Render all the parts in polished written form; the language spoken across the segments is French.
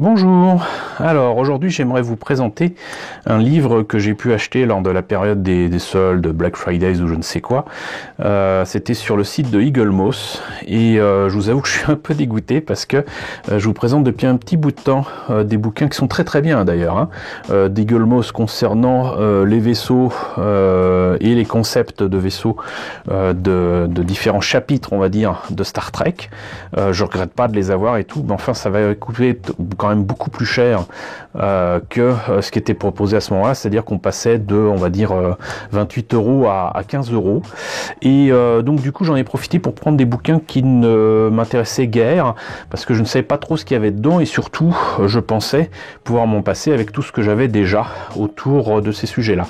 Bonjour, alors aujourd'hui j'aimerais vous présenter un livre que j'ai pu acheter lors de la période des soldes, Black Fridays ou je ne sais quoi. C'était sur le site de Eaglemoss et je vous avoue que je suis un peu dégoûté parce que je vous présente depuis un petit bout de temps des bouquins qui sont très bien d'ailleurs, d'Eaglemoss concernant les vaisseaux et les concepts de vaisseaux de différents chapitres, on va dire, de Star Trek. Je regrette pas de les avoir et tout, mais enfin ça va coûter quand même beaucoup plus cher que ce qui était proposé à ce moment-là, c'est-à-dire qu'on passait de, on va dire, 28 € à 15 €. Et donc du coup j'en ai profité pour prendre des bouquins qui ne m'intéressaient guère, parce que je ne savais pas trop ce qu'il y avait dedans, et surtout je pensais pouvoir m'en passer avec tout ce que j'avais déjà autour de ces sujets-là.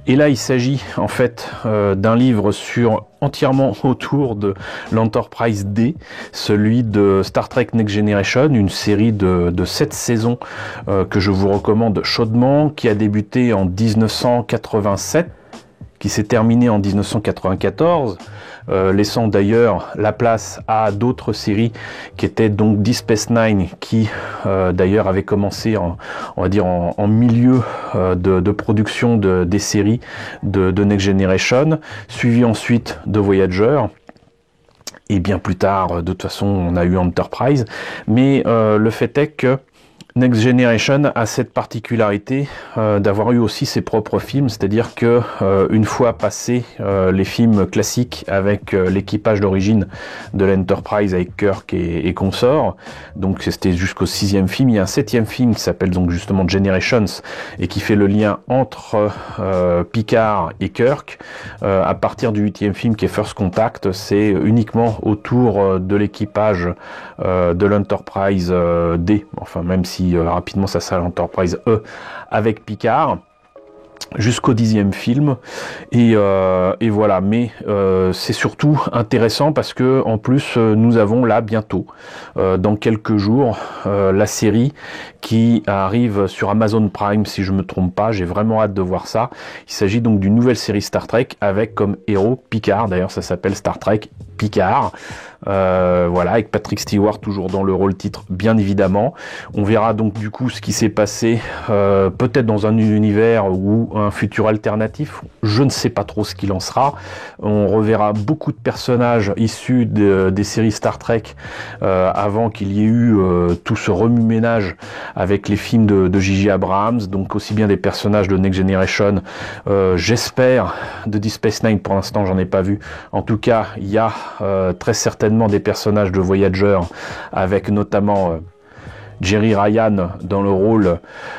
Et là il s'agit en fait d'un livre entièrement autour de l'Enterprise D, celui de Star Trek Next Generation, une série de 7 saisons que je vous recommande chaudement, qui a débuté en 1987, qui s'est terminé en 1994, laissant d'ailleurs la place à d'autres séries qui étaient donc Deep Space Nine, qui d'ailleurs avait commencé on va dire en milieu de production des séries de Next Generation, suivi ensuite de Voyager. Et bien plus tard, de toute façon, on a eu Enterprise. Mais le fait est que Next Generation a cette particularité d'avoir eu aussi ses propres films, c'est-à-dire que une fois passés les films classiques avec l'équipage d'origine de l'Enterprise avec Kirk et consorts, donc c'était jusqu'au 6e film, il y a un 7e film qui s'appelle donc justement Generations et qui fait le lien entre Picard et Kirk. À partir du 8e film qui est First Contact, c'est uniquement autour de l'équipage de l'Enterprise D, enfin même si rapidement ça sera l'Enterprise E avec Picard, jusqu'au 10e film, et voilà. Mais c'est surtout intéressant parce que en plus nous avons là bientôt dans quelques jours la série qui arrive sur Amazon Prime, si je me trompe pas. J'ai vraiment hâte de voir ça. Il s'agit donc d'une nouvelle série Star Trek avec comme héros Picard, d'ailleurs ça s'appelle Star Trek Picard, voilà, avec Patrick Stewart toujours dans le rôle titre, bien évidemment. On verra donc du coup ce qui s'est passé peut-être dans un univers ou un futur alternatif, je ne sais pas trop ce qu'il en sera. On reverra beaucoup de personnages issus des séries Star Trek avant qu'il y ait eu tout ce remue-ménage avec les films de J.J. Abrams, donc aussi bien des personnages de Next Generation, j'espère de Deep Space Nine, pour l'instant j'en ai pas vu. En tout cas il y a très certainement des personnages de Voyager, avec notamment Jerry Ryan dans le rôle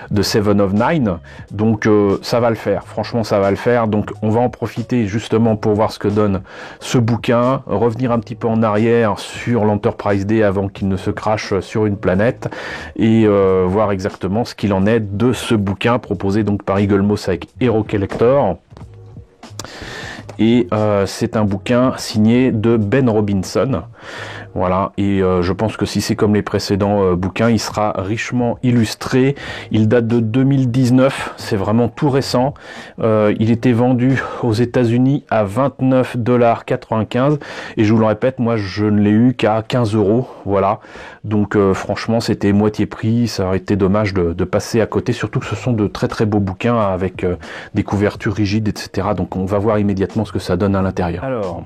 de Seven of Nine, donc ça va le faire, franchement ça va le faire. Donc on va en profiter justement pour voir ce que donne ce bouquin, revenir un petit peu en arrière sur l'Enterprise D avant qu'il ne se crache sur une planète, et voir exactement ce qu'il en est de ce bouquin proposé donc par Eaglemoss avec Hero Collector. Et c'est un bouquin signé de Ben Robinson, voilà, et je pense que si c'est comme les précédents bouquins, il sera richement illustré. Il date de 2019, c'est vraiment tout récent. Il était vendu aux États-Unis à 29,95 $, et je vous le répète, moi je ne l'ai eu qu'à 15 €, voilà. Donc franchement c'était moitié prix, ça aurait été dommage de passer à côté, surtout que ce sont de très beaux bouquins avec des couvertures rigides, etc. Donc on va voir immédiatement ce que ça donne à l'intérieur. Alors,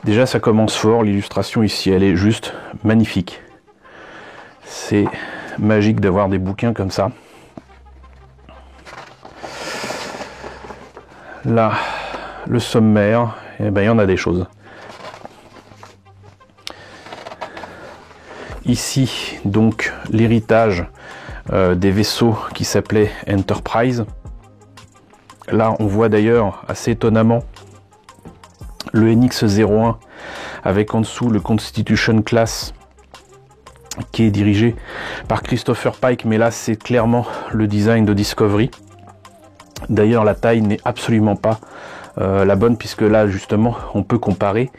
déjà ça commence fort, l'illustration ici elle est juste magnifique. C'est magique d'avoir des bouquins comme ça. Là, le sommaire, eh ben, il y en a des choses. Ici, donc, l'héritage des vaisseaux qui s'appelait Enterprise. Là, on voit d'ailleurs, assez étonnamment, le NX-01 avec en dessous le Constitution Class qui est dirigé par Christopher Pike, mais là, c'est clairement le design de Discovery. D'ailleurs, la taille n'est absolument pas la bonne, puisque là justement on peut comparer.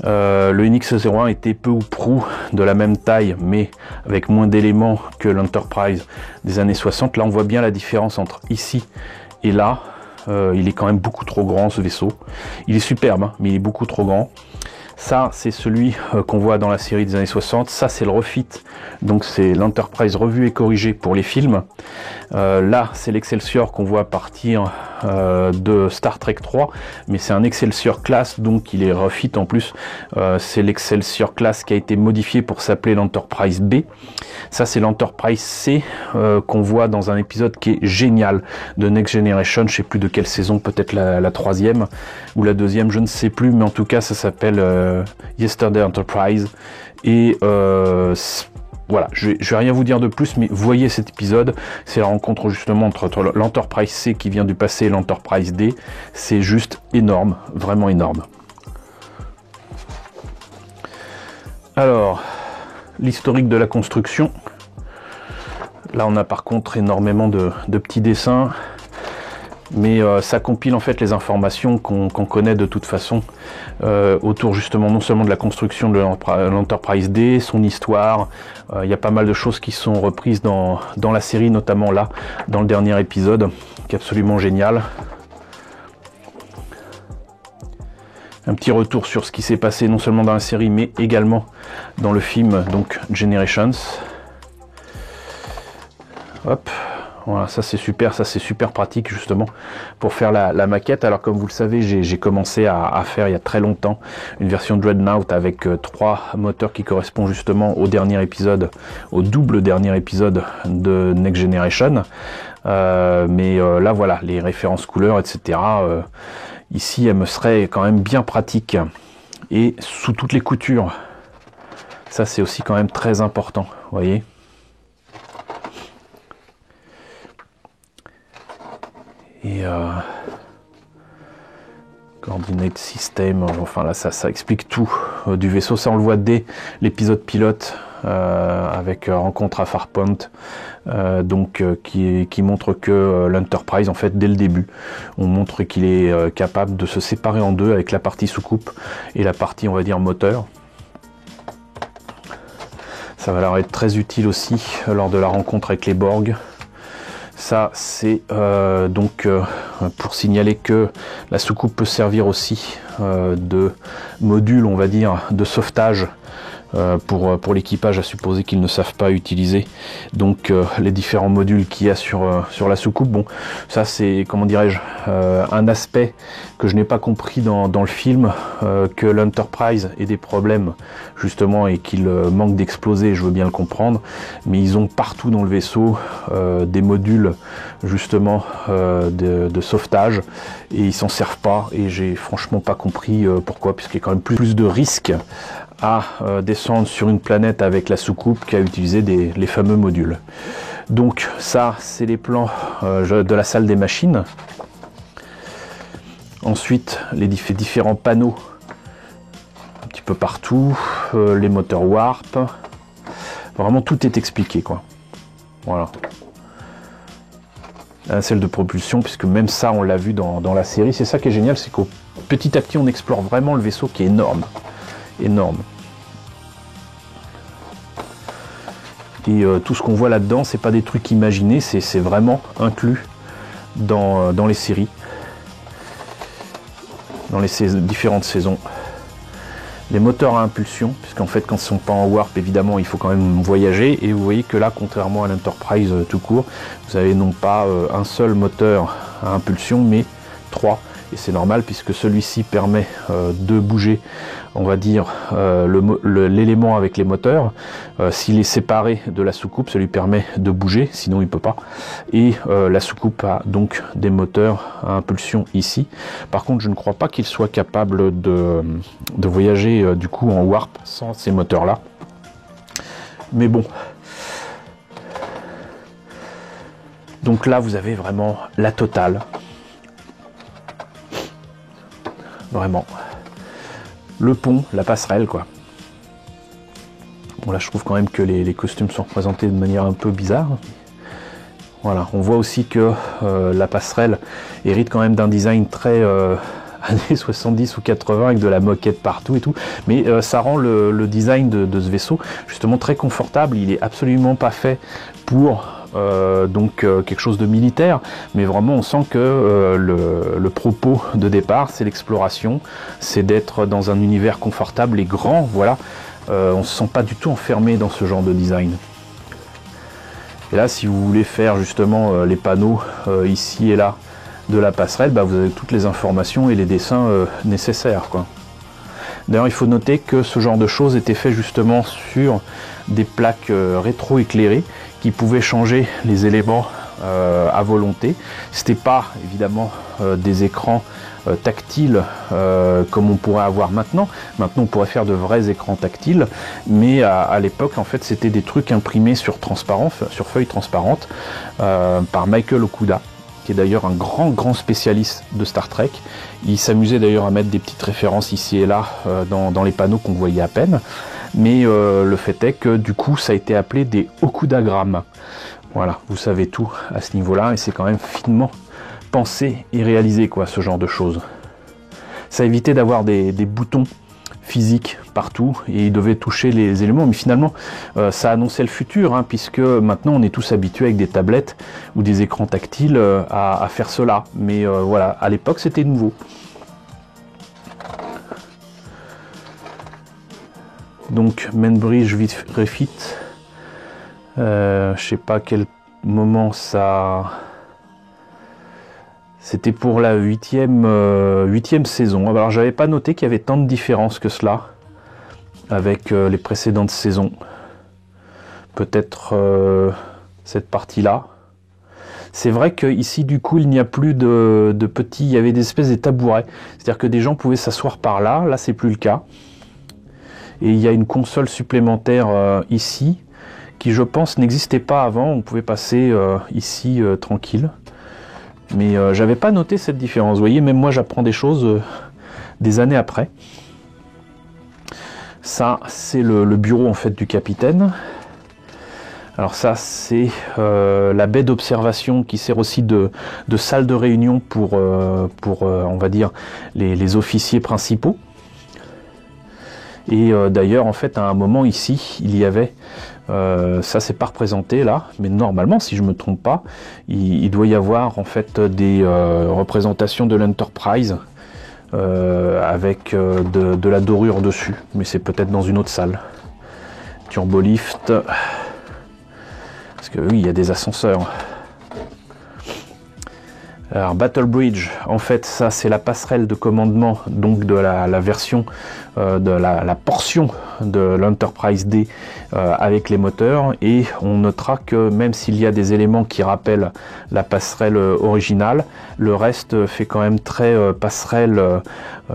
Le NX-01 était peu ou prou de la même taille, mais avec moins d'éléments que l'Enterprise des années 60. Là on voit bien la différence entre ici et là. Il est quand même beaucoup trop grand ce vaisseau. Il est superbe, hein, mais il est beaucoup trop grand. Ça, c'est celui qu'on voit dans la série des années 60. Ça, c'est le refit. Donc, c'est l'Enterprise revue et corrigée pour les films. Là, c'est l'Excelsior qu'on voit partir de Star Trek 3. Mais c'est un Excelsior class, donc il est refit en plus. C'est l'Excelsior class qui a été modifié pour s'appeler l'Enterprise B. Ça, c'est l'Enterprise C qu'on voit dans un épisode qui est génial de Next Generation. Je sais plus de quelle saison, peut-être la troisième ou la deuxième, je ne sais plus. Mais en tout cas, ça s'appelle Yesterday Enterprise. Et voilà, je vais rien vous dire de plus, mais voyez cet épisode. C'est la rencontre justement entre l'Enterprise C qui vient du passé et l'Enterprise D. C'est juste énorme, vraiment énorme. Alors, l'historique de la construction. Là, on a par contre énormément de petits dessins. Mais ça compile en fait les informations qu'on connaît de toute façon autour justement non seulement de la construction de l'Enterprise D, son histoire. Il y a pas mal de choses qui sont reprises dans la série, notamment là, dans le dernier épisode, qui est absolument génial. Un petit retour sur ce qui s'est passé non seulement dans la série, mais également dans le film, donc Generations. Hop. Voilà, ça c'est super pratique justement pour faire la maquette. Alors comme vous le savez, j'ai commencé à faire il y a très longtemps une version Dreadnought avec 3 moteurs qui correspondent justement au dernier épisode, au double dernier épisode de Next Generation. Mais là voilà, les références couleurs, etc. Ici, elles me seraient quand même bien pratiques et sous toutes les coutures. Ça c'est aussi quand même très important, vous voyez. Et coordinate system, enfin là ça explique tout du vaisseau. Ça on le voit dès l'épisode pilote avec rencontre à Farpoint, qui montre que l'Enterprise en fait dès le début on montre qu'il est capable de se séparer en deux avec la partie soucoupe et la partie on va dire moteur. Ça va leur être très utile aussi lors de la rencontre avec les Borg. Ça, c'est pour signaler que la soucoupe peut servir aussi de module, on va dire, de sauvetage pour l'équipage, à supposer qu'ils ne savent pas utiliser donc les différents modules qu'il y a sur la soucoupe. Bon, ça c'est, comment dirais-je, un aspect que je n'ai pas compris dans le film, que l'Enterprise ait des problèmes justement et qu'il manque d'exploser, je veux bien le comprendre, mais ils ont partout dans le vaisseau des modules justement de sauvetage et ils s'en servent pas, et j'ai franchement pas compris pourquoi, puisqu'il y a quand même plus de risques à descendre sur une planète avec la soucoupe qu'à utiliser les fameux modules. Donc ça, c'est les plans de la salle des machines. Ensuite, les différents panneaux un petit peu partout, les moteurs warp. Vraiment, tout est expliqué, quoi. Voilà. La nacelle de propulsion, puisque même ça, on l'a vu dans la série. C'est ça qui est génial, c'est qu'au petit à petit, on explore vraiment le vaisseau qui est énorme. Énorme. Et tout ce qu'on voit là-dedans, c'est pas des trucs imaginés, c'est vraiment inclus dans les séries, dans les différentes saisons. Les moteurs à impulsion, puisqu'en fait quand ils sont pas en warp, évidemment il faut quand même voyager, et vous voyez que là, contrairement à l'Enterprise tout court, vous avez non pas un seul moteur à impulsion, mais 3. Et c'est normal puisque celui-ci permet de bouger, on va dire, l'élément avec les moteurs. S'il est séparé de la soucoupe, ça lui permet de bouger, sinon il peut pas. Et la soucoupe a donc des moteurs à impulsion ici. Par contre, je ne crois pas qu'il soit capable de voyager du coup en warp sans ces moteurs-là. Mais bon. Donc là, vous avez vraiment la totale. Vraiment. Le pont, la passerelle, quoi. Bon, là, je trouve quand même que les costumes sont représentés de manière un peu bizarre. Voilà, on voit aussi que la passerelle hérite quand même d'un design très années 70 ou 80 avec de la moquette partout et tout. Mais ça rend le design de ce vaisseau justement très confortable. Il est absolument pas fait pour quelque chose de militaire, mais vraiment on sent que le propos de départ c'est l'exploration, c'est d'être dans un univers confortable et grand, voilà. On se sent pas du tout enfermé dans ce genre de design. Et là, si vous voulez faire justement les panneaux ici et là de la passerelle, bah, vous avez toutes les informations et les dessins nécessaires, quoi. D'ailleurs, il faut noter que ce genre de choses était fait justement sur des plaques rétro-éclairées qui pouvaient changer les éléments à volonté. C'était pas évidemment des écrans tactiles comme on pourrait avoir maintenant. Maintenant on pourrait faire de vrais écrans tactiles, mais à l'époque en fait c'était des trucs imprimés sur feuilles transparentes par Michael Okuda, qui est d'ailleurs un grand spécialiste de Star Trek. Il s'amusait d'ailleurs à mettre des petites références ici et là dans les panneaux qu'on voyait à peine, mais le fait est que du coup ça a été appelé des Okudagrammes. Voilà, vous savez tout à ce niveau-là, et c'est quand même finement pensé et réalisé, quoi, ce genre de choses. Ça évitait d'avoir des boutons physiques partout, et ils devaient toucher les éléments, mais finalement ça annonçait le futur, hein, puisque maintenant on est tous habitués avec des tablettes ou des écrans tactiles à faire cela, mais voilà, à l'époque c'était nouveau. Donc Mainbridge Refit, je sais pas à quel moment ça... C'était pour la huitième saison. Alors j'avais pas noté qu'il y avait tant de différences que cela avec les précédentes saisons. Peut-être cette partie-là. C'est vrai qu'ici du coup il n'y a plus de petits, il y avait des espèces de tabourets. C'est-à-dire que des gens pouvaient s'asseoir par là, là c'est plus le cas. Et il y a une console supplémentaire ici, qui je pense n'existait pas avant. On pouvait passer ici tranquille. Mais j'avais pas noté cette différence. Vous voyez, même moi j'apprends des choses des années après. Ça, c'est le bureau en fait du capitaine. Alors ça, c'est la baie d'observation qui sert aussi de salle de réunion pour on va dire, les officiers principaux. Et d'ailleurs, en fait, à un moment ici, il y avait... ça c'est pas représenté là, mais normalement si je me trompe pas, il doit y avoir en fait des représentations de l'Enterprise avec de la dorure dessus, mais c'est peut-être dans une autre salle. Turbolift, parce que oui, il y a des ascenseurs. Alors Battle Bridge, en fait ça c'est la passerelle de commandement donc de la version de la portion de l'Enterprise D avec les moteurs, et on notera que même s'il y a des éléments qui rappellent la passerelle originale, le reste fait quand même très passerelle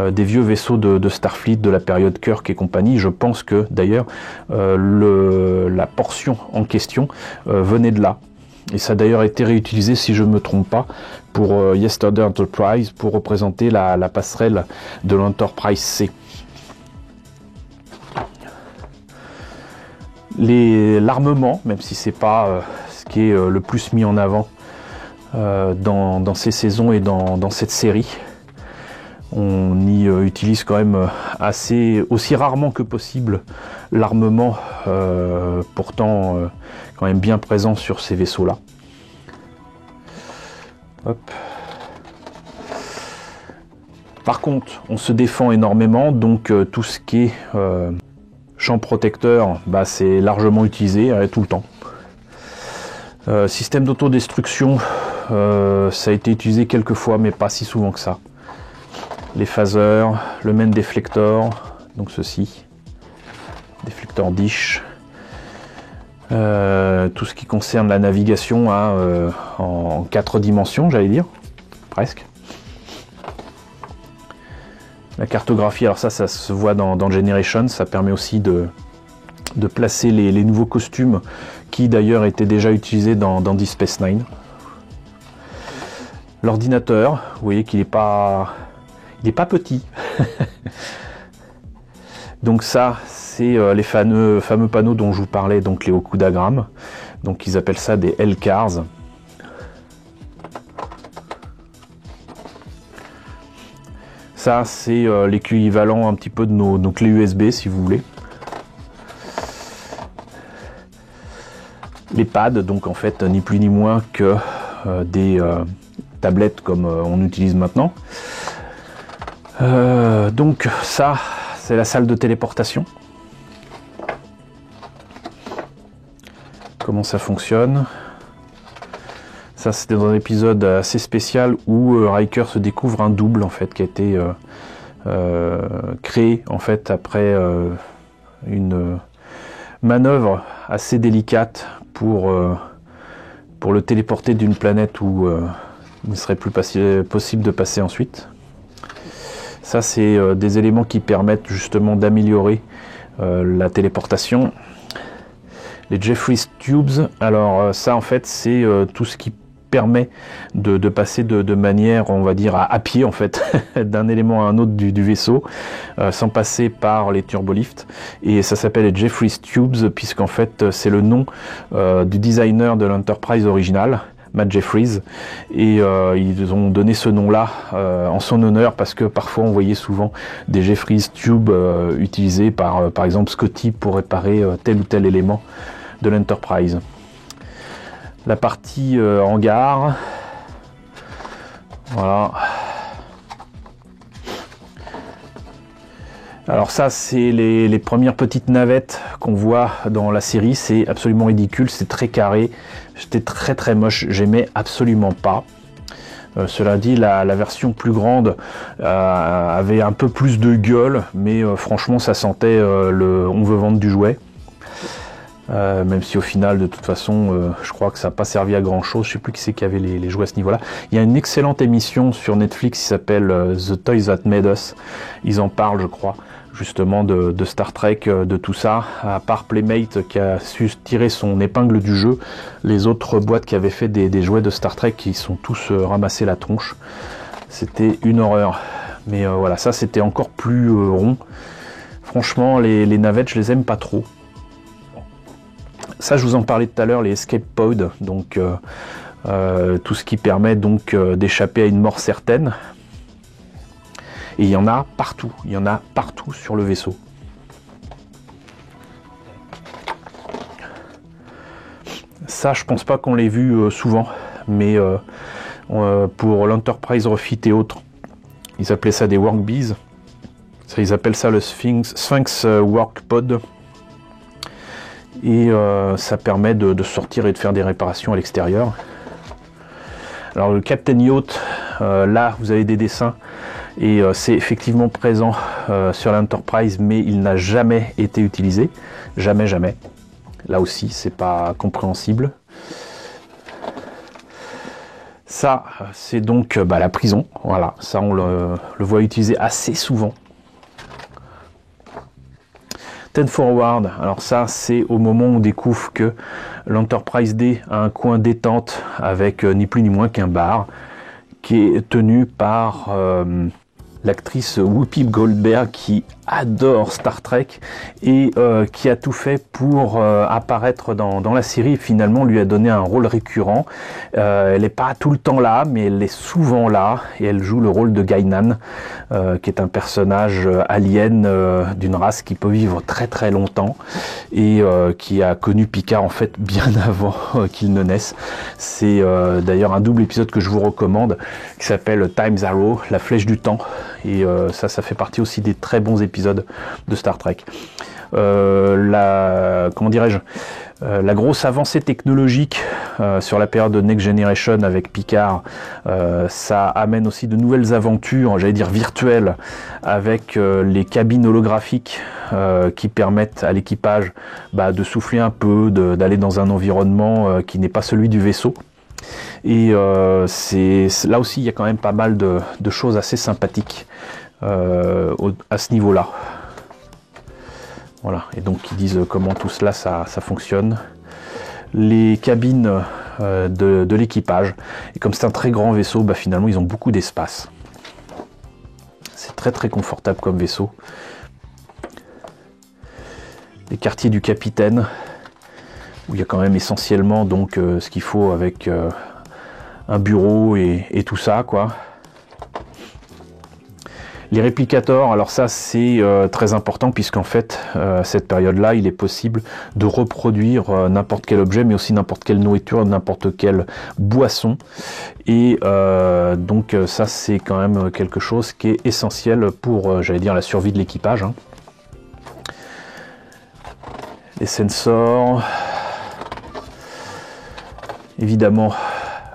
des vieux vaisseaux de Starfleet de la période Kirk et compagnie. Je pense que d'ailleurs la portion en question venait de là. Et ça a d'ailleurs été réutilisé, si je ne me trompe pas, pour Yesterday Enterprise, pour représenter la passerelle de l'Enterprise C. L'armement, même si c'est pas ce qui est le plus mis en avant dans ces saisons et dans cette série, on y utilise quand même aussi rarement que possible l'armement, pourtant quand même bien présent sur ces vaisseaux-là. Hop. Par contre, on se défend énormément, donc tout ce qui est champ protecteur, bah, c'est largement utilisé tout le temps. Système d'autodestruction, ça a été utilisé quelques fois, mais pas si souvent que ça. Les phasers, le main deflector, donc ceci, deflector dish, tout ce qui concerne la navigation en 4 dimensions, j'allais dire, presque. La cartographie, alors ça se voit dans Generation, ça permet aussi de placer les nouveaux costumes qui d'ailleurs étaient déjà utilisés dans Deep Space Nine. L'ordinateur, vous voyez qu'il n'est pas petit. Donc ça, c'est les fameux panneaux dont je vous parlais, donc les Okudagrammes. Donc ils appellent ça des L-cars. Ça, c'est l'équivalent un petit peu de nos clés USB, si vous voulez. les pads, donc en fait ni plus ni moins que des tablettes comme on utilise maintenant. Donc ça, c'est la salle de téléportation. Comment ça fonctionne? Ça, c'était dans un épisode assez spécial où Riker se découvre un double en fait qui a été créé en fait après une manœuvre assez délicate pour le téléporter d'une planète où il ne serait plus possible de passer ensuite. Ça, c'est des éléments qui permettent justement d'améliorer la téléportation. Les Jefferies Tubes, alors ça en fait c'est tout ce qui permet de passer de manière, on va dire, à pied en fait, d'un élément à un autre du vaisseau, sans passer par les turbolifts. Et ça s'appelle les Jefferies Tubes, puisqu'en fait c'est le nom du designer de l'Enterprise originale, Matt Jefferies, et ils ont donné ce nom-là en son honneur parce que parfois on voyait souvent des Jefferies Tubes utilisés par exemple Scotty pour réparer tel ou tel élément de l'Enterprise. La partie hangar, voilà. Alors ça, c'est les premières petites navettes qu'on voit dans la série. C'est absolument ridicule, c'est très carré. C'était très moche, j'aimais absolument pas. Cela dit, la version plus grande avait un peu plus de gueule, mais franchement, ça sentait on veut vendre du jouet. Même si au final, de toute façon, je crois que ça n'a pas servi à grand chose. Je sais plus qui c'est qui avait les jouets à ce niveau-là. Il y a une excellente émission sur Netflix qui s'appelle The Toys That Made Us. Ils en parlent, je crois, justement de Star Trek, de tout ça. À part Playmate qui a su tirer son épingle du jeu, les autres boîtes qui avaient fait des jouets de Star Trek qui sont tous ramassés la tronche. C'était une horreur. Mais voilà, ça c'était encore plus rond. Franchement, les navettes, je les aime pas trop. Ça, je vous en parlais tout à l'heure, les escape pods, donc tout ce qui permet donc d'échapper à une mort certaine. Et il y en a partout sur le vaisseau. Ça, je pense pas qu'on l'ait vu souvent, mais pour l'Enterprise Refit et autres, ils appelaient ça des workbees. Ils appellent ça le Sphinx Work Pod. Et ça permet de sortir et de faire des réparations à l'extérieur. Alors le Captain Yacht, là vous avez des dessins et c'est effectivement présent sur l'Enterprise, mais il n'a jamais été utilisé, jamais. Là aussi c'est pas compréhensible. Ça c'est donc la prison, voilà, ça on le voit utilisé assez souvent. 10 Forward, alors ça c'est au moment où on découvre que l'Enterprise D a un coin détente avec ni plus ni moins qu'un bar qui est tenu par l'actrice Whoopi Goldberg qui adore Star Trek et qui a tout fait pour apparaître dans la série et finalement lui a donné un rôle récurrent. Elle n'est pas tout le temps là, mais elle est souvent là et elle joue le rôle de Guinan, qui est un personnage alien d'une race qui peut vivre très longtemps et qui a connu Picard en fait bien avant qu'il ne naisse. C'est d'ailleurs un double épisode que je vous recommande qui s'appelle Time Arrow, la flèche du temps, et ça fait partie aussi des très bons épisodes de Star Trek. Comment dirais-je, la grosse avancée technologique sur la période de Next Generation avec Picard, ça amène aussi de nouvelles aventures, j'allais dire virtuelles, avec les cabines holographiques qui permettent à l'équipage de souffler un peu, d'aller dans un environnement qui n'est pas celui du vaisseau. Et là aussi il y a quand même pas mal de choses assez sympathiques à ce niveau-là. Voilà, et donc ils disent comment tout cela ça fonctionne. Les cabines de l'équipage, et comme c'est un très grand vaisseau, finalement ils ont beaucoup d'espace. C'est très confortable comme vaisseau. Les quartiers du capitaine, où il y a quand même essentiellement donc ce qu'il faut avec un bureau et tout ça, quoi. Les réplicators, alors ça c'est très important puisqu'en fait à cette période-là il est possible de reproduire n'importe quel objet mais aussi n'importe quelle nourriture, n'importe quelle boisson et donc ça c'est quand même quelque chose qui est essentiel pour j'allais dire la survie de l'équipage. Hein. Les sensors, évidemment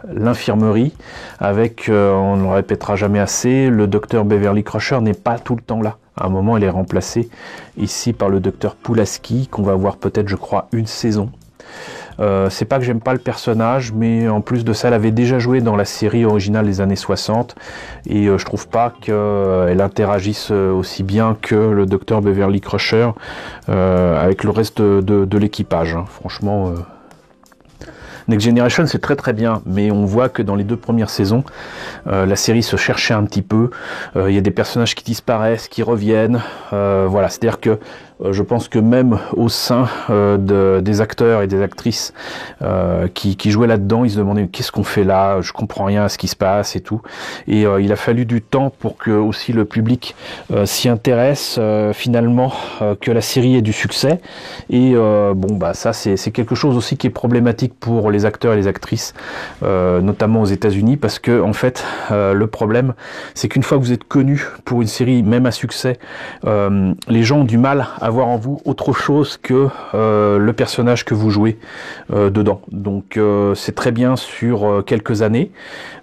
l'infirmerie avec, on ne le répétera jamais assez, le docteur Beverly Crusher n'est pas tout le temps là. À un moment, il est remplacé ici par le docteur Pulaski, qu'on va voir peut-être, je crois, une saison. C'est pas que j'aime pas le personnage, mais en plus de ça, elle avait déjà joué dans la série originale des années 60, et je trouve pas qu'elle interagisse aussi bien que le docteur Beverly Crusher avec le reste de l'équipage. Hein. Franchement... Next Generation c'est très très bien, mais on voit que dans les 2 premières saisons, la série se cherchait un petit peu. Il y a des personnages qui disparaissent, qui reviennent. Voilà, c'est-à-dire que je pense que même au sein des acteurs et des actrices qui jouaient là-dedans, ils se demandaient qu'est-ce qu'on fait là, je comprends rien à ce qui se passe et tout. Et il a fallu du temps pour que aussi le public s'y intéresse finalement, que la série ait du succès. Et bon bah ça c'est quelque chose aussi qui est problématique pour les acteurs et les actrices, notamment aux États-Unis, parce que en fait le problème c'est qu'une fois que vous êtes connu pour une série même à succès, les gens ont du mal à voir en vous autre chose que le personnage que vous jouez dedans. Donc c'est très bien sur quelques années.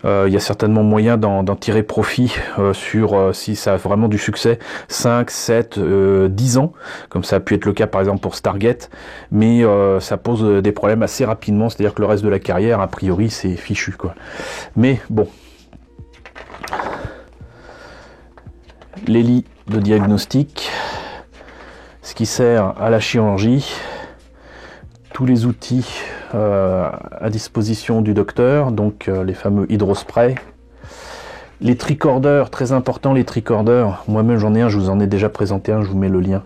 Il y a certainement moyen d'en tirer profit sur si ça a vraiment du succès, 5, 7, 10 ans, comme ça a pu être le cas par exemple pour Stargate, mais ça pose des problèmes assez rapidement, c'est-à-dire que le reste de la carrière, a priori, c'est fichu, quoi. Mais bon. Les lits de diagnostic, ce qui sert à la chirurgie, tous les outils à disposition du docteur, donc les fameux hydrospray, les tricorders, très important les tricorders, moi-même j'en ai un, je vous en ai déjà présenté un, je vous mets le lien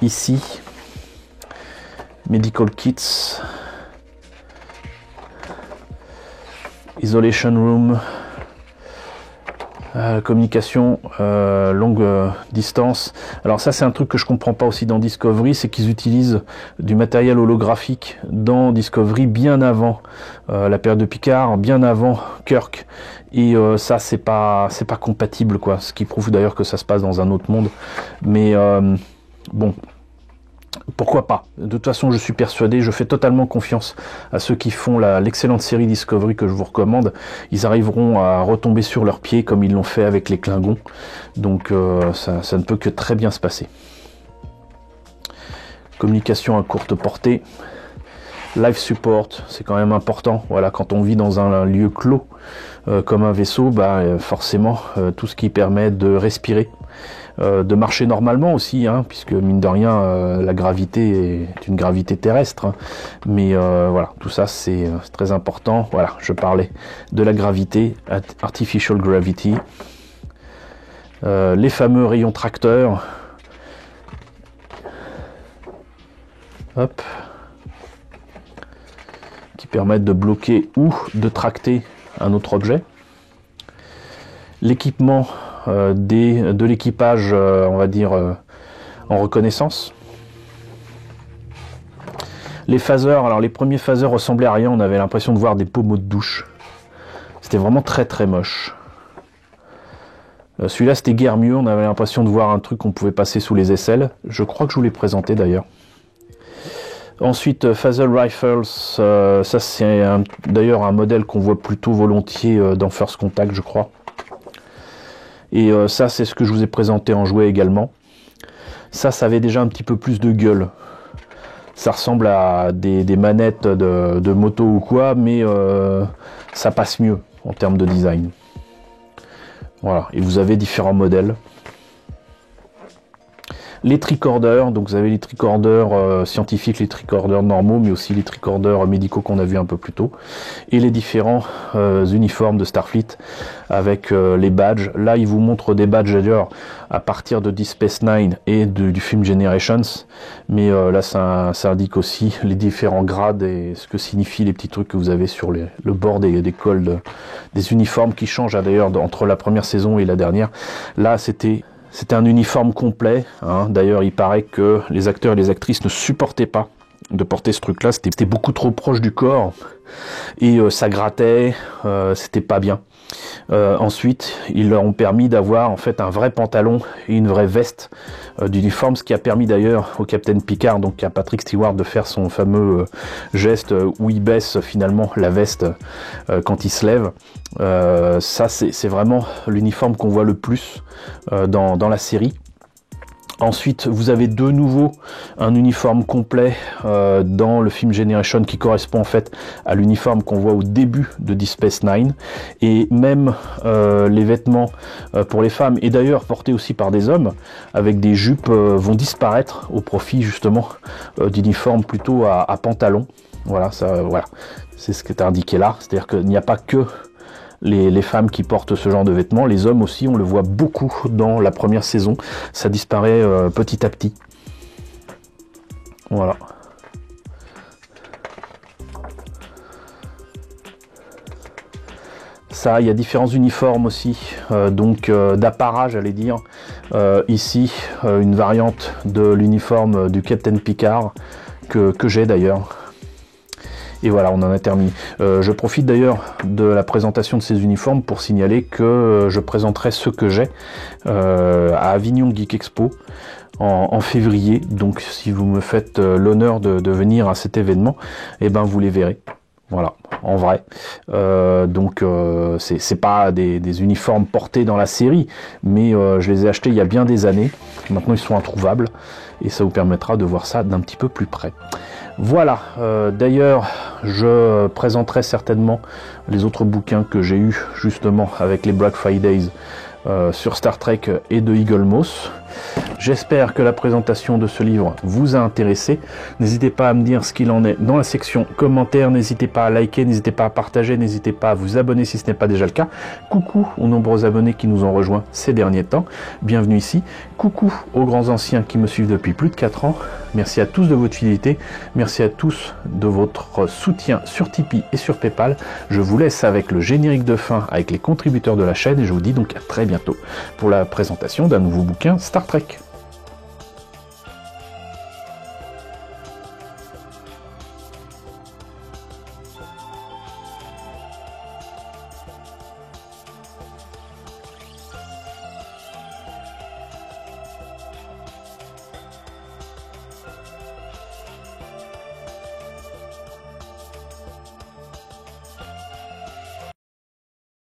ici, medical kits, isolation room, communication longue distance. Alors ça c'est un truc que je comprends pas aussi dans Discovery, c'est qu'ils utilisent du matériel holographique dans Discovery bien avant la période de Picard, bien avant Kirk, et ça c'est pas compatible quoi, ce qui prouve d'ailleurs que ça se passe dans un autre monde, mais bon, pourquoi pas. De toute façon, je suis persuadé, je fais totalement confiance à ceux qui font l'excellente série Discovery que je vous recommande. Ils arriveront à retomber sur leurs pieds comme ils l'ont fait avec les Klingons. Donc ça ne peut que très bien se passer. Communication à courte portée. Life support, c'est quand même important. Voilà, quand on vit dans un lieu clos comme un vaisseau, bah, forcément, tout ce qui permet de respirer, de marcher normalement aussi, hein, puisque mine de rien, la gravité est une gravité terrestre. Hein, mais voilà, tout ça c'est très important. Voilà, je parlais de la gravité, artificial gravity, les fameux rayons tracteurs. Hop. Qui permettent de bloquer ou de tracter un autre objet. L'équipement de l'équipage, on va dire, en reconnaissance. Les phasers, alors les premiers phasers ressemblaient à rien, on avait l'impression de voir des pommeaux de douche. C'était vraiment très très moche. Celui-là c'était guère mieux, on avait l'impression de voir un truc qu'on pouvait passer sous les aisselles. Je crois que je vous l'ai présenté d'ailleurs. Ensuite, Phaser Rifles, ça c'est d'ailleurs un modèle qu'on voit plutôt volontiers dans First Contact, je crois. Et ça, c'est ce que je vous ai présenté en jouet également. Ça avait déjà un petit peu plus de gueule. Ça ressemble à des manettes de moto ou quoi, mais ça passe mieux en termes de design. Voilà, et vous avez différents modèles. Les tricorders, donc vous avez les tricorders scientifiques, les tricorders normaux, mais aussi les tricorders médicaux qu'on a vu un peu plus tôt, et les différents uniformes de Starfleet avec les badges. Là, il vous montre des badges d'ailleurs à partir de Deep Space Nine et du film Generations, mais là ça indique aussi les différents grades et ce que signifient les petits trucs que vous avez sur le bord des cols des uniformes qui changent d'ailleurs entre la première saison et la dernière. Là, c'était un uniforme complet, hein. D'ailleurs, il paraît que les acteurs et les actrices ne supportaient pas de porter ce truc-là. C'était beaucoup trop proche du corps et ça grattait, c'était pas bien. Ensuite, ils leur ont permis d'avoir en fait un vrai pantalon et une vraie veste d'uniforme, ce qui a permis d'ailleurs au Capitaine Picard, donc à Patrick Stewart, de faire son fameux geste où il baisse finalement la veste quand il se lève. Ça, c'est vraiment l'uniforme qu'on voit le plus dans la série. Ensuite, vous avez de nouveau un uniforme complet dans le film Generation qui correspond en fait à l'uniforme qu'on voit au début de Deep Space Nine. Et même les vêtements pour les femmes, et d'ailleurs portés aussi par des hommes, avec des jupes, vont disparaître au profit justement d'uniformes plutôt à pantalon. Voilà, voilà. C'est ce qui est indiqué là. C'est-à-dire qu'il n'y a pas que les femmes qui portent ce genre de vêtements, les hommes aussi, on le voit beaucoup dans la première saison, ça disparaît petit à petit. Voilà. Ça, il y a différents uniformes aussi, donc d'apparat, j'allais dire. Ici, une variante de l'uniforme du Captain Picard, que j'ai d'ailleurs. Et voilà, on en a terminé. Je profite d'ailleurs de la présentation de ces uniformes pour signaler que je présenterai ceux que j'ai à Avignon Geek Expo en février. Donc si vous me faites l'honneur de venir à cet événement, eh ben vous les verrez. Voilà, en vrai. Donc c'est pas des uniformes portés dans la série, mais je les ai achetés il y a bien des années. Maintenant ils sont introuvables et ça vous permettra de voir ça d'un petit peu plus près. Voilà, d'ailleurs je présenterai certainement les autres bouquins que j'ai eu justement avec les Black Fridays sur Star Trek et de Eagle Moss. J'espère que la présentation de ce livre vous a intéressé. N'hésitez pas à me dire ce qu'il en est dans la section commentaires. N'hésitez pas à liker, n'hésitez pas à partager, n'hésitez pas à vous abonner si ce n'est pas déjà le cas. Coucou aux nombreux abonnés qui nous ont rejoints ces derniers temps. Bienvenue ici. Coucou aux grands anciens qui me suivent depuis plus de 4 ans. Merci à tous de votre fidélité. Merci à tous de votre soutien sur Tipeee et sur Paypal. Je vous laisse avec le générique de fin avec les contributeurs de la chaîne et je vous dis donc à très bientôt pour la présentation d'un nouveau bouquin Star Trek.